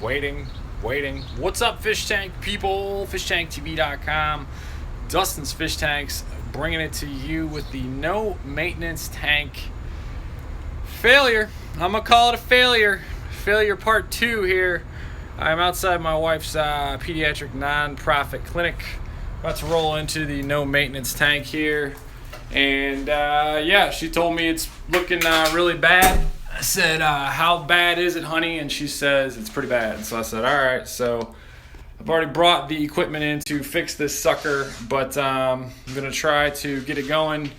waiting. What's up, Fishtank people? FishtankTV.com. Dustin's Fish Tanks, bringing it to you with the no maintenance tank failure. I'm gonna call it a failure. Failure part 2 here. I'm outside my wife's pediatric non-profit clinic. About to roll into the no maintenance tank here. And yeah, she told me it's looking really bad. I said, how bad is it, honey? And she says it's pretty bad. So I said, all right. So I've already brought the equipment in to fix this sucker, but I'm gonna try to get it going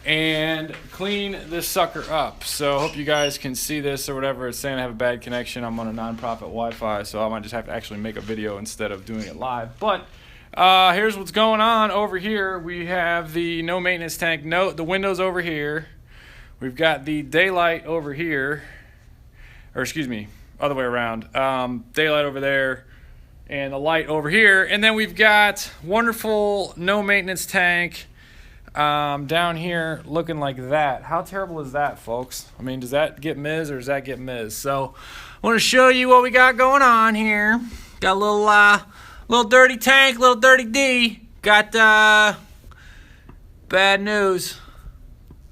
and clean this sucker up. So I hope you guys can see this or whatever. It's saying I have a bad connection. I'm on a non-profit Wi-Fi, so I might just have to actually make a video instead of doing it live. But here's what's going on over here. We have the no maintenance tank. The window's over here. We've got the daylight over here, or excuse me, other way around. Daylight over there and the light over here. And then we've got wonderful no maintenance tank down here looking like that. How terrible is that, folks? I mean, does that get Ms. or does that get Ms.? So I want to show you what we got going on here. Got a little dirty tank, little dirty D. Got bad news.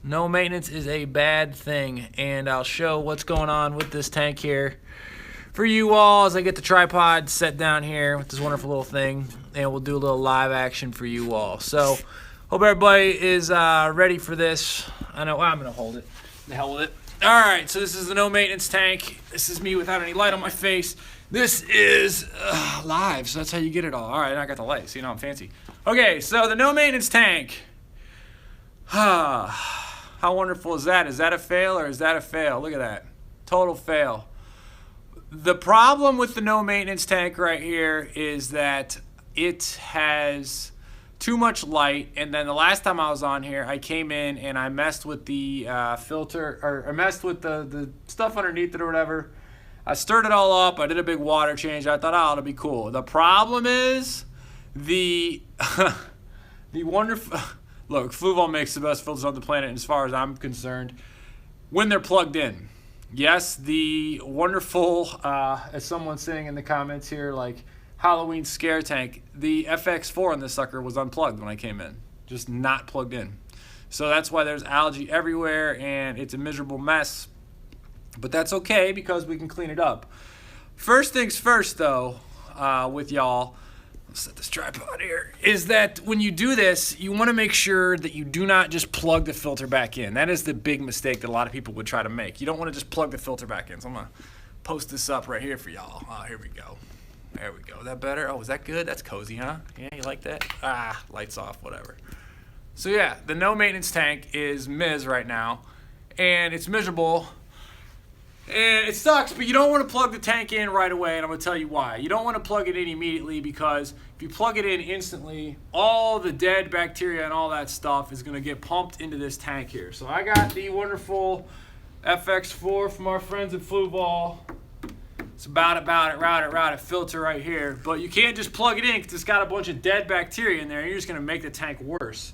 No maintenance is a bad thing, and I'll show what's going on with this tank here for you all as I get the tripod set down here with this wonderful little thing, and we'll do a little live action for you all. So hope everybody is ready for this. I know I'm going to hold it. The hell with it. All right, so this is the no maintenance tank. This is me without any light on my face. This is live, so that's how you get it all. All right, I got the light, so you know I'm fancy. Okay, so the no maintenance tank. How wonderful is that? Is that a fail or is that a fail? Look at that. Total fail. The problem with the no maintenance tank right here is that it has too much light, and then the last time I was on here, I came in and I messed with the filter, or I messed with the stuff underneath it or whatever. I stirred it all up. I did a big water change. I thought, oh, it'll be cool. The problem is the wonderful... Look, Fluval makes the best filters on the planet as far as I'm concerned when they're plugged in. Yes, the wonderful, as someone's saying in the comments here, like Halloween scare tank, the FX4 on this sucker was unplugged when I came in. Just not plugged in. So that's why there's algae everywhere and it's a miserable mess. But that's okay because we can clean it up. First things first, though, with y'all, let's set this tripod here, is that when you do this, you want to make sure that you do not just plug the filter back in. That is the big mistake that a lot of people would try to make. You don't want to just plug the filter back in. So I'm going to post this up right here for y'all. Oh, here we go. There we go. Is that better? Oh, is that good? That's cozy, huh? Yeah, you like that? Lights off, whatever. So yeah, the no maintenance tank is Ms. right now, and it's miserable. And it sucks, but you don't want to plug the tank in right away, and I'm going to tell you why. You don't want to plug it in immediately because if you plug it in instantly, all the dead bacteria and all that stuff is going to get pumped into this tank here. So I got the wonderful FX4 from our friends at Fluval. It's route it filter right here. But you can't just plug it in because it's got a bunch of dead bacteria in there, and you're just going to make the tank worse.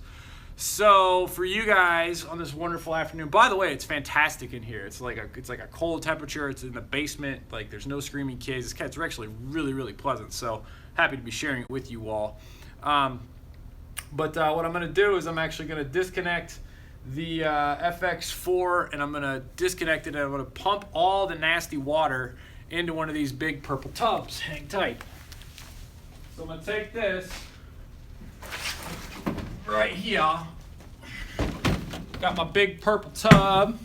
So for you guys on this wonderful afternoon, by the way, it's fantastic in here. It's like a cold temperature. It's in the basement. Like there's no screaming kids. It's actually really, really pleasant. So happy to be sharing it with you all. But what I'm going to do is I'm actually going to disconnect the FX4 and I'm going to disconnect it and I'm going to pump all the nasty water into one of these big purple tubs. Hang tight. So I'm going to take this right here. Got my big purple tub.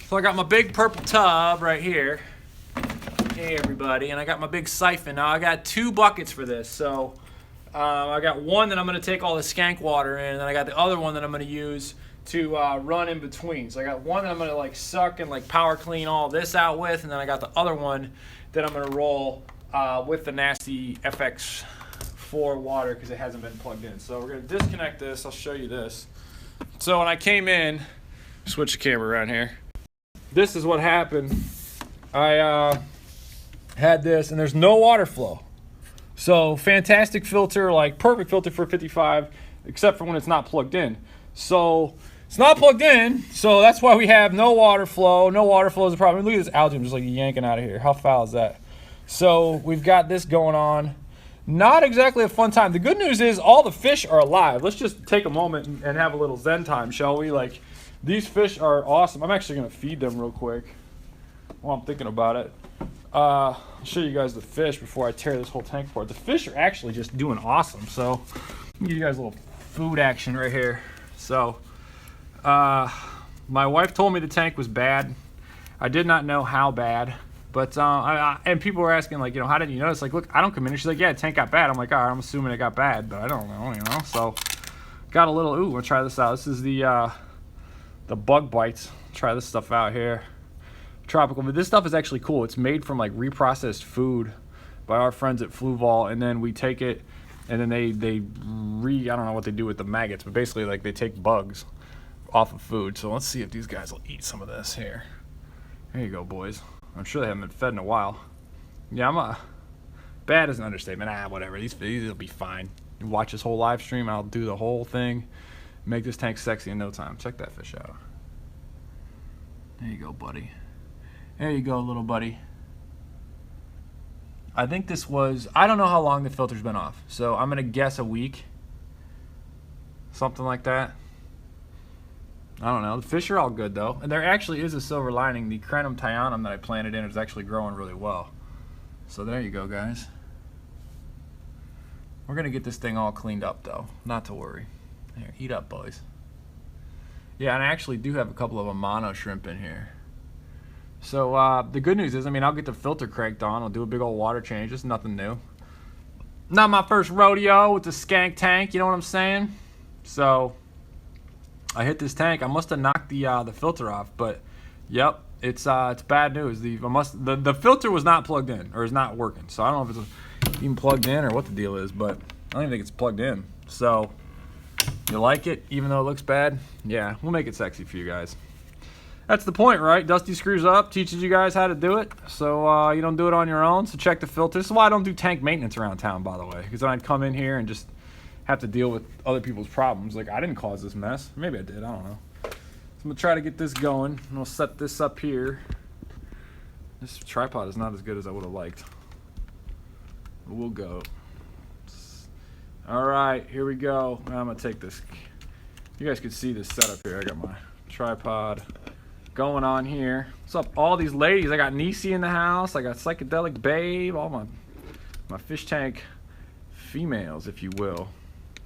So I got my big purple tub right here. Hey everybody, and I got my big siphon. Now I got 2 buckets for this. So I got one that I'm going to take all the skank water in, and then I got the other one that I'm going to use to run in between. So I got one that I'm going to like suck and like power clean all this out with, and then I got the other one that I'm going to roll with the nasty FX4 water because it hasn't been plugged in. So we're going to disconnect this. I'll show you this. So when I came in, switch the camera around here. This is what happened. I had this and there's no water flow. So fantastic filter, like perfect filter for 55, except for when it's not plugged in. So It's not plugged in, so that's why we have no water flow. No water flow is a problem. Look at this algae, I'm just like yanking out of here. How foul is that? So we've got this going on. Not exactly a fun time. The good news is all the fish are alive. Let's just take a moment and have a little zen time, shall we? Like, these fish are awesome. I'm actually going to feed them real quick while I'm thinking about it. I'll show you guys the fish before I tear this whole tank apart. The fish are actually just doing awesome. So, let me give you guys a little food action right here. So, my wife told me the tank was bad. I did not know how bad. But, and people were asking, like, you know, how did you notice? Like, look, I don't come in. She's like, yeah, the tank got bad. I'm like, all right, I'm assuming it got bad, but I don't know, you know. So, got a little, ooh, we'll try this out. This is the bug bites. Try this stuff out here. Tropical, but this stuff is actually cool. It's made from, like, reprocessed food by our friends at Fluval, and then we take it, and then I don't know what they do with the maggots, but basically, like, they take bugs off of food. So let's see if these guys will eat some of this here. There you go, boys. I'm sure they haven't been fed in a while. Yeah, bad is an understatement. Whatever. These will be fine. You watch this whole live stream, I'll do the whole thing. Make this tank sexy in no time. Check that fish out. There you go, buddy. There you go, little buddy. I think this was, I don't know how long the filter's been off, so I'm going to guess a week. Something like that. I don't know. The fish are all good, though. And there actually is a silver lining. The Crenum Tyanum that I planted in is actually growing really well. So there you go, guys. We're going to get this thing all cleaned up, though. Not to worry. Here, eat up, boys. Yeah, and I actually do have a couple of Amano shrimp in here. So the good news is, I mean, I'll get the filter cranked on. I'll do a big old water change. It's nothing new. Not my first rodeo with the skank tank, you know what I'm saying? So I hit this tank. I must have knocked the filter off, but yep, it's bad news. The filter was not plugged in, or is not working. So I don't know if it's even plugged in or what the deal is, but I don't even think it's plugged in. So you like it, even though it looks bad? Yeah, we'll make it sexy for you guys. That's the point, right? Dusty Screws Up teaches you guys how to do it, so you don't do it on your own. So check the filter. This is why I don't do tank maintenance around town, by the way, because then I'd come in here and just have to deal with other people's problems. Like, I didn't cause this mess. Maybe I did. I don't know. So I'm going to try to get this going, and we'll set this up here. This tripod is not as good as I would have liked. But we'll go. All right, here we go. I'm going to take this. You guys can see this setup here. I got my tripod going on here. What's up, all these ladies? I got Nisi in the house. I got Psychedelic Babe. All my fish tank females, if you will.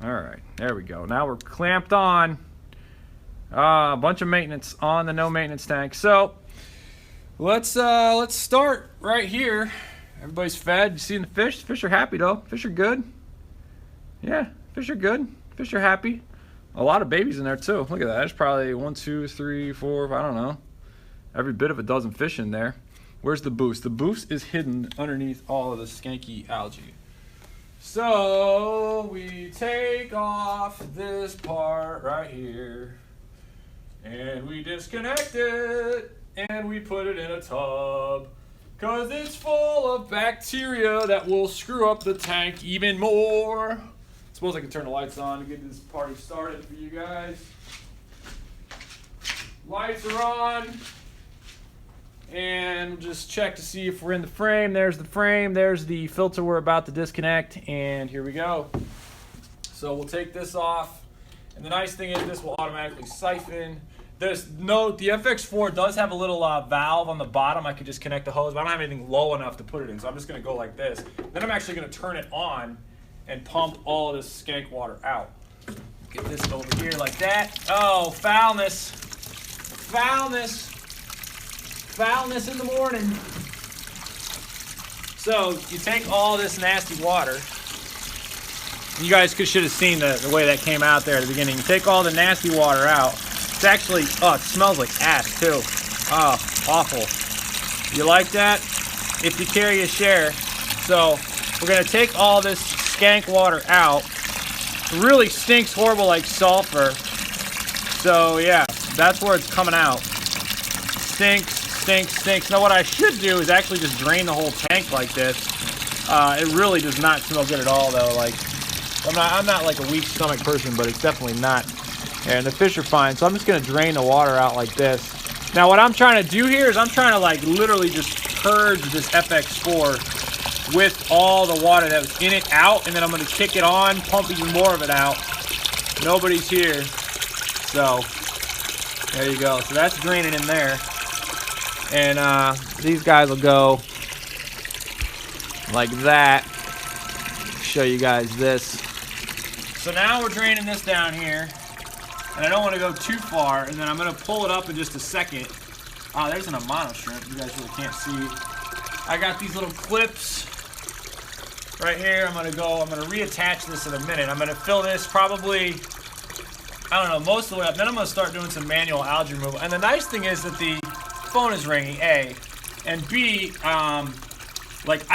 All right, there we go. Now we're clamped on. A bunch of maintenance on the no maintenance tank. So let's start right here. Everybody's fed. You seeing the fish? The fish are happy though. Fish are good. Yeah, fish are good. Fish are happy. A lot of babies in there too. Look at that. There's probably 1, 2, 3, 4, I don't know. Every bit of a dozen fish in there. Where's the boost? The boost is hidden underneath all of the skanky algae. So we take off this part right here, and we disconnect it, and we put it in a tub, because it's full of bacteria that will screw up the tank even more. Suppose I can turn the lights on to get this party started for you guys. Lights are on. And just check to see if we're in the frame. There's the frame. There's the filter we're about to disconnect. And here we go. So we'll take this off. And the nice thing is this will automatically siphon. The FX4 does have a little valve on the bottom. I could just connect the hose, but I don't have anything low enough to put it in. So I'm just going to go like this. Then I'm actually going to turn it on and pump all of this skank water out. Get this over here like that. Oh, foulness. Foulness. Foulness in the morning. So you take all this nasty water. You guys should have seen the way that came out there at the beginning. You take all the nasty water out. It's actually, it smells like ass too. Oh, awful. You like that? If you carry a share. So we're going to take all this skank water out. It really stinks horrible like sulfur. So yeah, that's where it's coming out. Stinks. Now what I should do is actually just drain the whole tank like this. It really does not smell good at all though. Like I'm not like a weak stomach person, but it's definitely not And the fish are fine, so I'm just gonna drain the water out like this. Now what I'm trying to do here is I'm trying to like literally just purge this FX4 with all the water that was in it out, and then I'm gonna kick it on, pump even more of it out. Nobody's here, so there you go. So that's draining in there. And these guys will go like that. Show you guys this. So now we're draining this down here, and I don't want to go too far, and then I'm going to pull it up in just a second. Oh, there's an Amano shrimp. You guys really can't see. I got these little clips right here. I'm going to reattach this in a minute. I'm going to fill this probably, I don't know, most of the way up. Then I'm going to start doing some manual algae removal. And the nice thing is that the phone is ringing, A, and B, like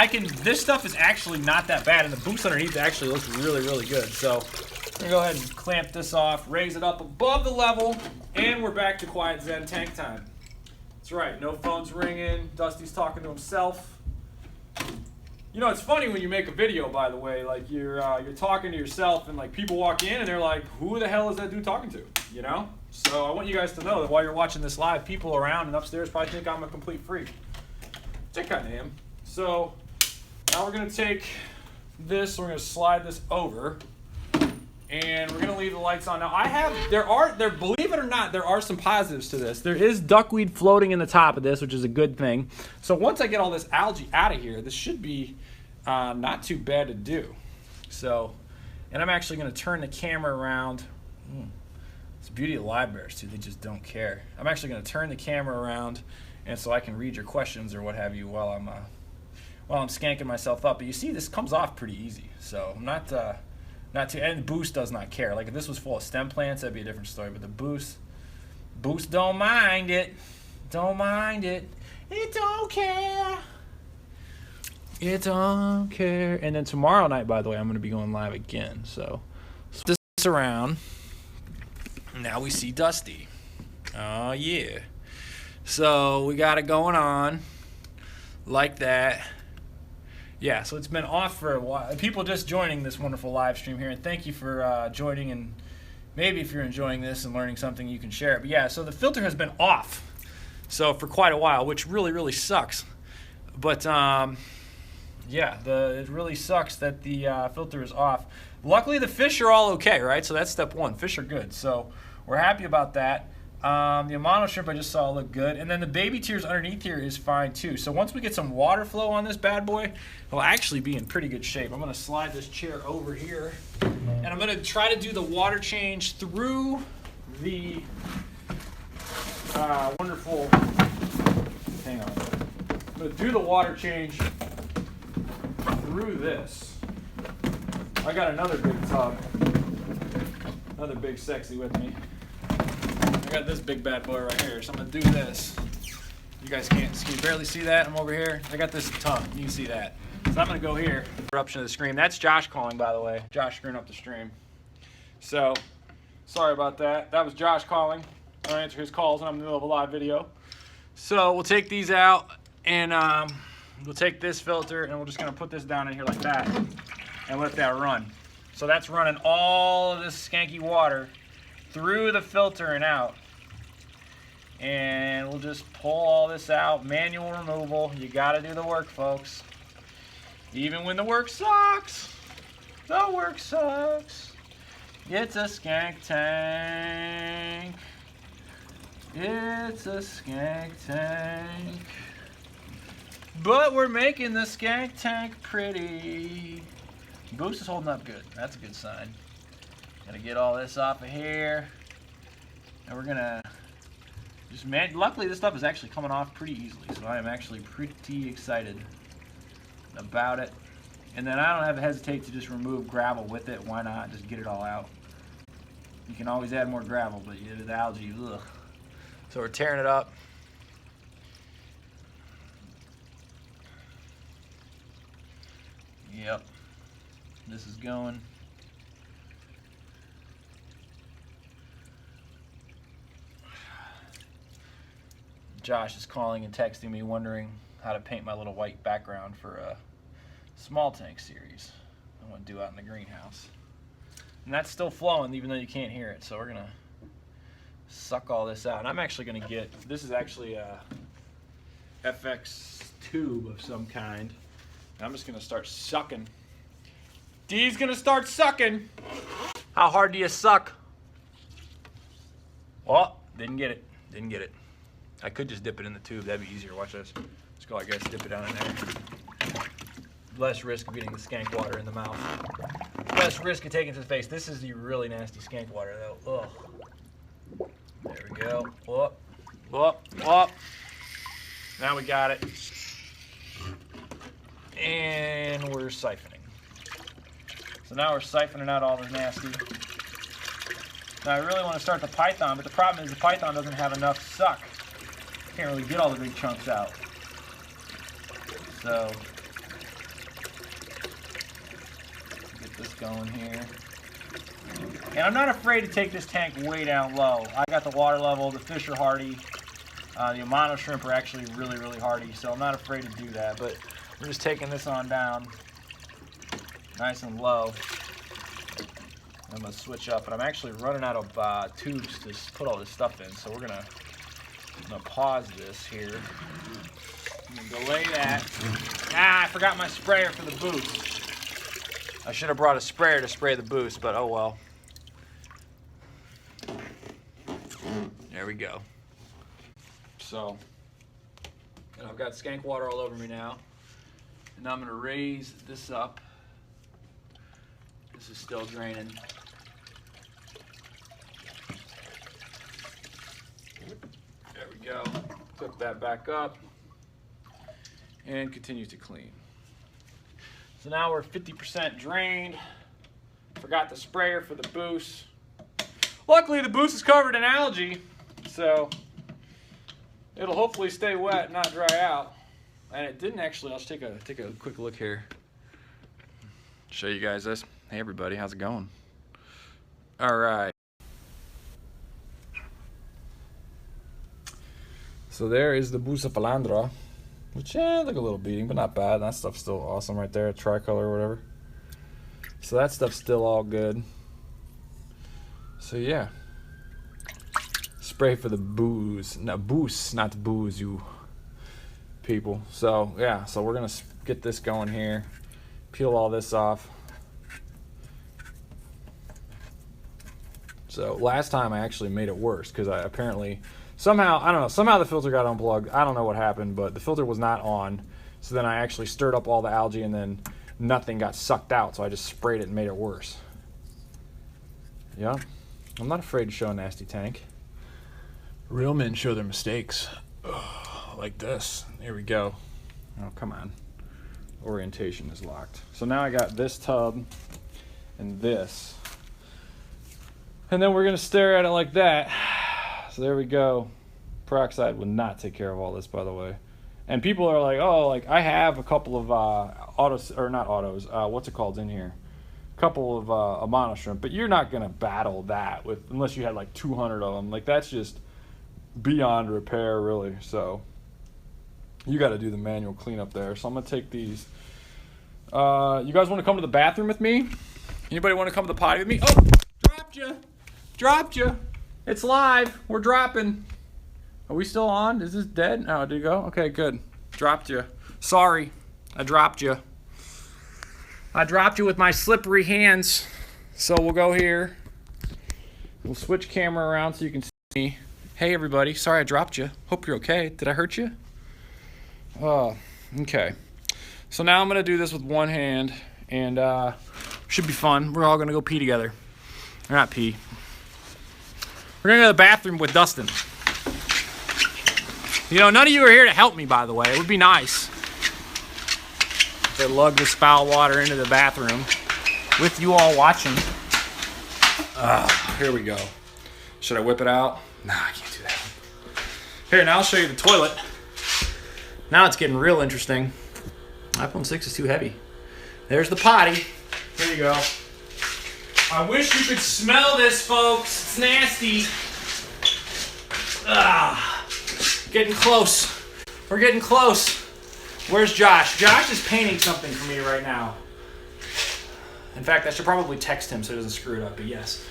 this stuff is actually not that bad, and the boost underneath actually looks really, really good. So I'm gonna go ahead and clamp this off, raise it up above the level, and we're back to quiet Zen tank time. That's right, no phone's ringing, Dusty's talking to himself. You know, it's funny when you make a video, by the way, like you're talking to yourself, and like people walk in and they're like, who the hell is that dude talking to, you know? So I want you guys to know that while you're watching this live, people around and upstairs probably think I'm a complete freak. Which I kind of am. So now we're going to take this, we're going to slide this over, and we're going to leave the lights on. Now believe it or not, there are some positives to this. There is duckweed floating in the top of this, which is a good thing. So once I get all this algae out of here, this should be not too bad to do. So, and I'm actually going to turn the camera around. It's the beauty of live bears too, they just don't care. I'm actually going to turn the camera around, and so I can read your questions or what have you while I'm skanking myself up. But you see, this comes off pretty easy. So I'm not too, and the boost does not care. Like if this was full of stem plants, that'd be a different story. But the boost don't mind it. Don't mind it. It don't care. It don't care. And then tomorrow night, by the way, I'm going to be going live again. So this around. Now we see Dusty. Oh yeah. So we got it going on like that. Yeah, so it's been off for a while. People just joining this wonderful live stream here, and thank you for joining, and maybe if you're enjoying this and learning something, you can share it. But yeah, so the filter has been off so for quite a while, which really, really sucks. But yeah, it really sucks that the filter is off. Luckily, the fish are all okay, right? So that's step one. Fish are good, so we're happy about that. The Amano shrimp I just saw look good, and then the baby tears underneath here is fine too. So once we get some water flow on this bad boy, it'll actually be in pretty good shape. I'm going to slide this chair over here, and I'm going to try to do the water change through the wonderful, hang on, I'm going to do the water change through this. I got another big tub, another big sexy with me. I got this big bad boy right here, so I'm gonna do this. You guys can you barely see that? I'm over here. I got this tub, you can see that. So I'm gonna go here. Interruption of the stream. That's Josh calling, by the way. Josh screwing up the stream. So, sorry about that. That was Josh calling. I don't answer his calls when I'm in the middle of a live video. So we'll take these out, and we'll take this filter, and we're just gonna put this down in here like that, and let that run. So that's running all of this skanky water through the filter and out, and we'll just pull all this out. Manual removal. You gotta do the work, folks, even when the work sucks. The work sucks. It's a skank tank. It's a skank tank, but we're making the skank tank pretty. Boost is holding up good. That's a good sign. Gotta get all this off of here, and we're gonna just luckily this stuff is actually coming off pretty easily, so I am actually pretty excited about it. And then I don't have to hesitate to just remove gravel with it. Why not just get it all out? You can always add more gravel, but the algae, ugh. So we're tearing it up. Yep, this is going. Josh is calling and texting me wondering how to paint my little white background for a small tank series I want to do out in the greenhouse. And that's still flowing even though you can't hear it, so we're gonna suck all this out. And I'm actually going to get, this is actually a FX tube of some kind. And I'm just going to start sucking. D's going to start sucking. How hard do you suck? Oh, didn't get it. Didn't get it. I could just dip it in the tube. That'd be easier. Watch this. Let's go, I guess, dip it down in there. Less risk of getting the skank water in the mouth. Less risk of taking it to the face. This is the really nasty skank water, though. Ugh. There we go. Whoop, whoop, whoop. Now we got it. And we're siphoning. So now we're siphoning out all the nasty. Now I really want to start the python, but the problem is the python doesn't have enough suck. Can't really get all the big chunks out. So get this going here. And I'm not afraid to take this tank way down low. I got the water level, the fish are hardy. The Amano shrimp are actually really, really hardy, so I'm not afraid to do that. But we're just taking this on down nice and low. I'm going to switch up, but I'm actually running out of tubes to put all this stuff in, so I'm gonna pause this here. I'm going to delay that. Ah, I forgot my sprayer for the boost. I should have brought a sprayer to spray the boost, but oh well. There we go. So, I've got skank water all over me now. And now I'm going to raise this up. This is still draining. There we go. Hook that back up. And continue to clean. So now we're 50% drained. Forgot the sprayer for the boost. Luckily the boost is covered in algae, so it'll hopefully stay wet and not dry out. And it didn't actually. I'll just take a quick look here. Show you guys this. Hey everybody, how's it going? All right. So there is the Bucephalandra, which took a little beating, but not bad. That stuff's still awesome right there, tricolor or whatever. So that stuff's still all good. So yeah. Spray for the booze. No, booze, not the booze, you people. So yeah, so we're gonna get this going here. Peel all this off. So last time I actually made it worse because I apparently somehow, I don't know, somehow the filter got unplugged. I don't know what happened, but the filter was not on. So then I actually stirred up all the algae and then nothing got sucked out. So I just sprayed it and made it worse. Yeah, I'm not afraid to show a nasty tank. Real men show their mistakes. Ugh, like this. Here we go. Oh, come on. Orientation is locked. So now I got this tub and this. And then we're going to stare at it like that. So there we go. Peroxide would not take care of all this, by the way. And people are like, oh, like I have a couple of autos, or not autos, what's it called in here? A couple of Amano shrimp, but you're not going to battle that with unless you had like 200 of them. Like that's just beyond repair, really. So you got to do the manual cleanup there. So I'm going to take these. You guys want to come to the bathroom with me? Anybody want to come to the potty with me? Oh, dropped you. Dropped you. It's live. We're dropping. Are we still on? Is this dead? Oh, did it go? Okay, good. Dropped you. Sorry. I dropped you. I dropped you with my slippery hands. So we'll go here. We'll switch camera around so you can see me. Hey, everybody. Sorry I dropped you. Hope you're okay. Did I hurt you? Oh, okay. So now I'm going to do this with one hand. And should be fun. We're all going to go pee together. Or not pee. We're going to go to the bathroom with Dustin. You know, none of you are here to help me, by the way. It would be nice to lug this foul water into the bathroom with you all watching. Here we go. Should I whip it out? Nah, I can't do that. Here, now I'll show you the toilet. Now it's getting real interesting. iPhone 6 is too heavy. There's the potty. Here you go. I wish you could smell this, folks. It's nasty. Getting close. We're getting close. Where's Josh? Josh is painting something for me right now. In fact, I should probably text him so he doesn't screw it up, but yes.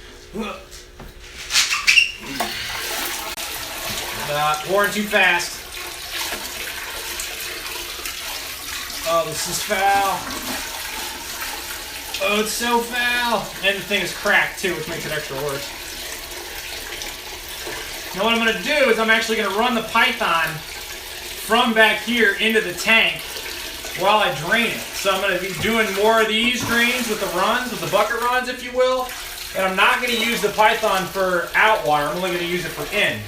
Pouring too fast. Oh, this is foul. Oh, it's so foul. And the thing is cracked too, which makes it extra worse. Now what I'm going to do is I'm actually going to run the Python from back here into the tank while I drain it. So I'm going to be doing more of these drains with the runs, with the bucket runs, if you will. And I'm not going to use the Python for out water. I'm only going to use it for in.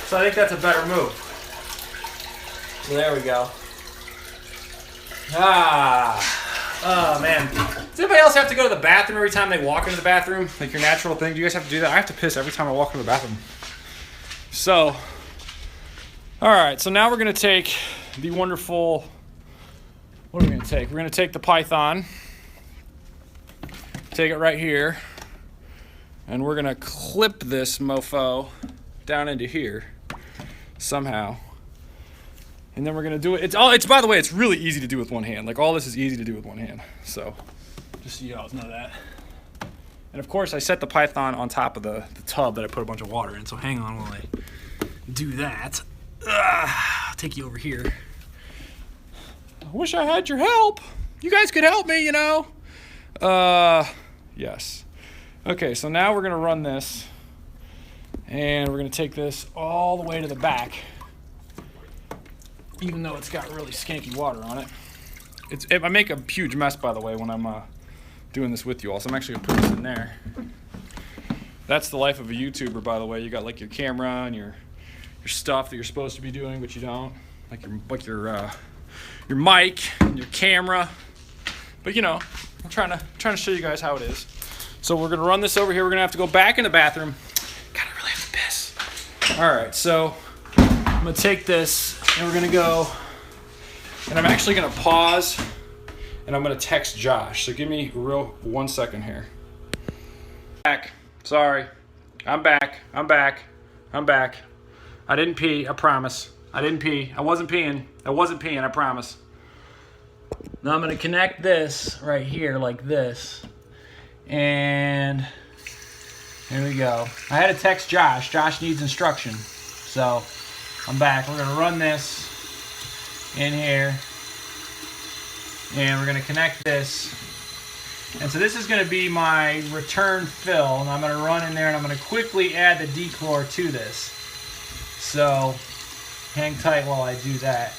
So I think that's a better move. So there we go. Oh man. Does anybody else have to go to the bathroom every time they walk into the bathroom? Like your natural thing? Do you guys have to do that? I have to piss every time I walk into the bathroom. So, alright, so now we're going to take the wonderful, what are we going to take? We're going to take the Python, take it right here, and we're going to clip this mofo down into here somehow. And then we're gonna do it. It's by the way, it's really easy to do with one hand. Like all this is easy to do with one hand. So just so you all know that. And of course I set the Python on top of the tub that I put a bunch of water in. So hang on while I do that. I'll take you over here. I wish I had your help. You guys could help me, you know. Yes. Okay, so now we're gonna run this. And we're gonna take this all the way to the back. Even though it's got really skanky water on it. I make a huge mess, by the way, when I'm doing this with you all. So I'm actually going to put this in there. That's the life of a YouTuber, by the way. You got like your camera and your stuff that you're supposed to be doing, but you don't. Like your mic and your camera. But you know, I'm trying to show you guys how it is. So we're going to run this over here. We're going to have to go back in the bathroom. God, I really have to piss. All right, so I'm going to take this. And we're gonna go, and I'm actually gonna pause, and I'm gonna text Josh. So give me 1 second here. Back. Sorry. I'm back. I didn't pee, I promise. I didn't pee. I wasn't peeing, I promise. Now I'm gonna connect this right here like this. And here we go. I had to text Josh. Josh needs instruction. So I'm back. We're going to run this in here. And we're going to connect this. And so this is going to be my return fill. And I'm going to run in there and I'm going to quickly add the dechlor to this. So hang tight while I do that.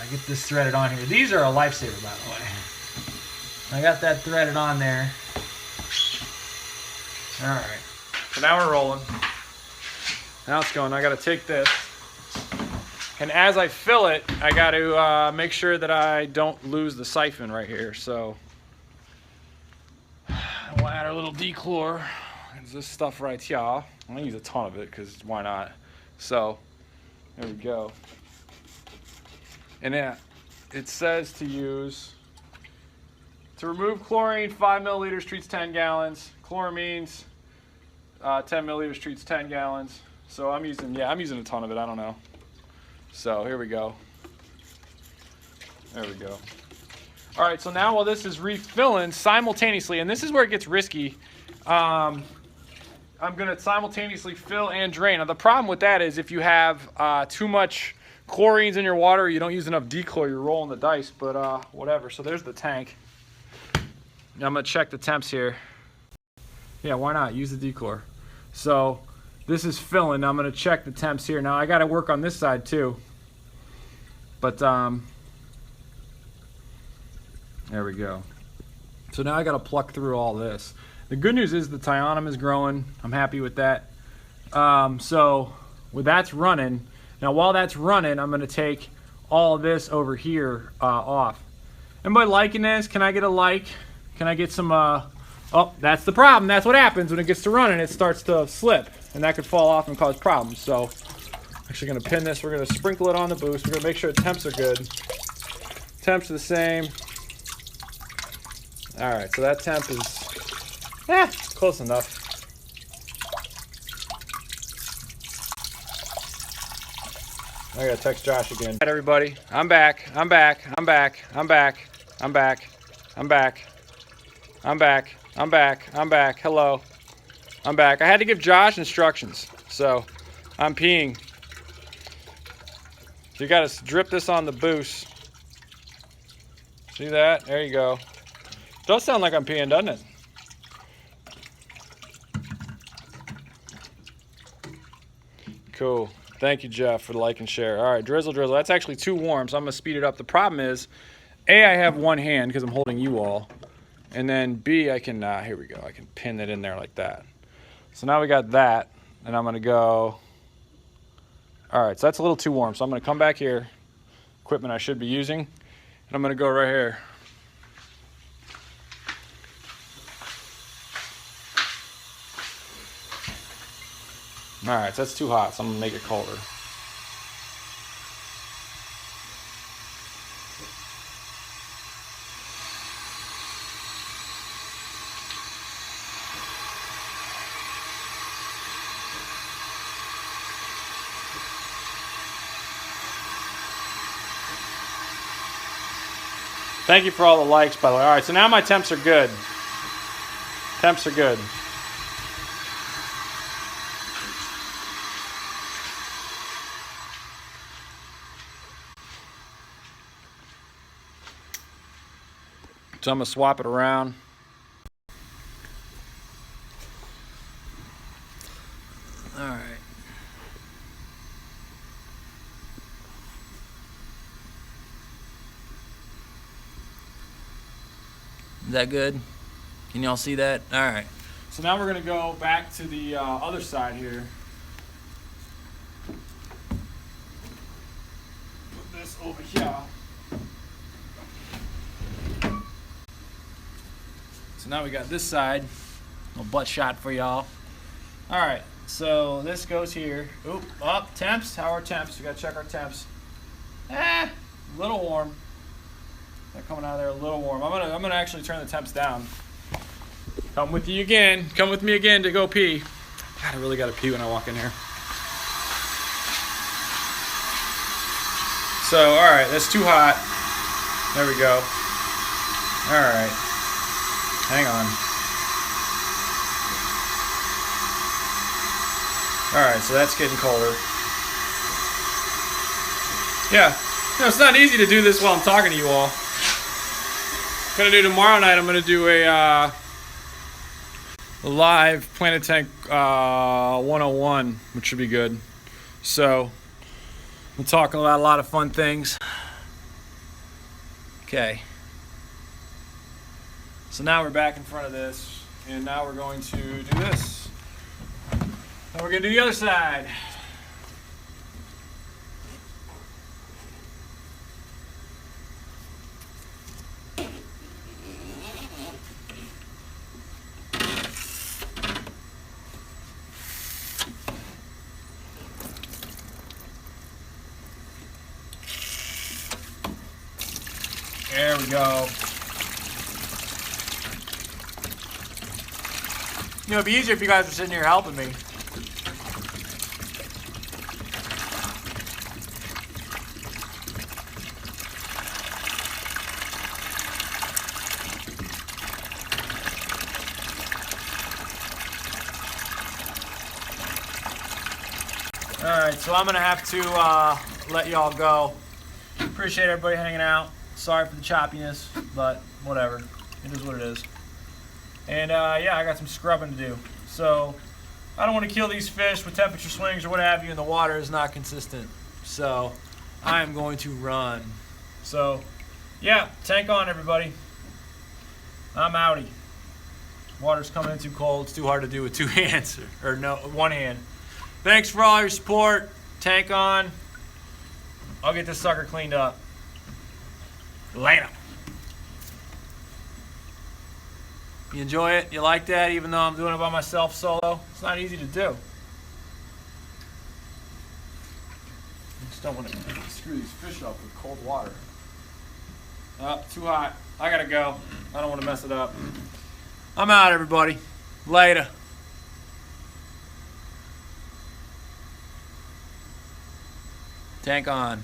Get this threaded on here. These are a lifesaver, by the way. I got that threaded on there. Alright. So now we're rolling. Now it's going. I got to take this, and as I fill it, I got to make sure that I don't lose the siphon right here. So we'll add our little dechlor. It's this stuff right here. I'm gonna use a ton of it because why not? So there we go. And it says to remove chlorine, 5 milliliters treats 10 gallons. Chloramines, 10 milliliters treats 10 gallons. So I'm using a ton of it, I don't know. So here we go. There we go. All right, so now while this is refilling simultaneously, and this is where it gets risky, I'm gonna simultaneously fill and drain. Now the problem with that is if you have too much chlorines in your water, you don't use enough dechlor, you're rolling the dice, but whatever. So there's the tank. Now I'm gonna check the temps here. Yeah, why not? Use the dechlor. So this is filling. Now I'm going to check the temps here. Now I got to work on this side too. But there we go. So now I got to pluck through all this. The good news is the Tyonym is growing. I'm happy with that. So with that's running. Now while that's running, I'm going to take all of this over here off. Anybody liking this? Can I get a like? Can I get some oh, that's the problem. That's what happens when it gets to running. It starts to slip, and that could fall off and cause problems. So actually going to pin this. We're going to sprinkle it on the boost. We're going to make sure the temps are good. Temps are the same. All right, so that temp is close enough. I got to text Josh again. All right, everybody. I'm back. Hello. I'm back. I had to give Josh instructions. So I'm peeing. So you got to drip this on the boost. See that? There you go. Does sound like I'm peeing, doesn't it? Cool. Thank you, Jeff, for the like and share. All right, drizzle, drizzle. That's actually too warm, so I'm going to speed it up. The problem is, A, I have one hand because I'm holding you all. And then B, I can, here we go. I can pin it in there like that. So now we got that, and I'm going to go. All right, so that's a little too warm. So I'm going to come back here, equipment I should be using, and I'm going to go right here. All right, so that's too hot, so I'm going to make it colder. Thank you for all the likes, by the way. All right, so now my temps are good. Temps are good. So I'm going to swap it around. All right. Is that good? Can y'all see that? All right. So now we're going to go back to the other side here. Put this over here. So now we got this side. A little butt shot for y'all. All right. So this goes here. Oop, up, temps. How are temps? We got to check our temps. A little warm. They're coming out of there a little warm. I'm gonna actually turn the temps down. Come with you again. Come with me again to go pee. God, I really gotta pee when I walk in here. So, all right, that's too hot. There we go. All right, hang on. All right, so that's getting colder. Yeah, no, it's not easy to do this while I'm talking to you all. Gonna do tomorrow night. I'm gonna do a live Planet Tank 101, which should be good. So we're talking about a lot of fun things. Okay. So now we're back in front of this, and now we're going to do this. Then we're gonna do the other side. There we go. You know, it'd be easier if you guys were sitting here helping me. Alright, so I'm going to have to let y'all go. Appreciate everybody hanging out. Sorry for the choppiness, but whatever. It is what it is. And yeah, I got some scrubbing to do. So I don't want to kill these fish with temperature swings or what have you, and the water is not consistent. So I am going to run. So yeah, tank on, everybody. I'm outie. Water's coming in too cold. It's too hard to do with two hands, or no, one hand. Thanks for all your support. Tank on. I'll get this sucker cleaned up. Later. You enjoy it? You like that, even though I'm doing it by myself solo? It's not easy to do. I just don't want to screw these fish up with cold water. Oh, too hot. I gotta go. I don't want to mess it up. I'm out, everybody. Later. Tank on.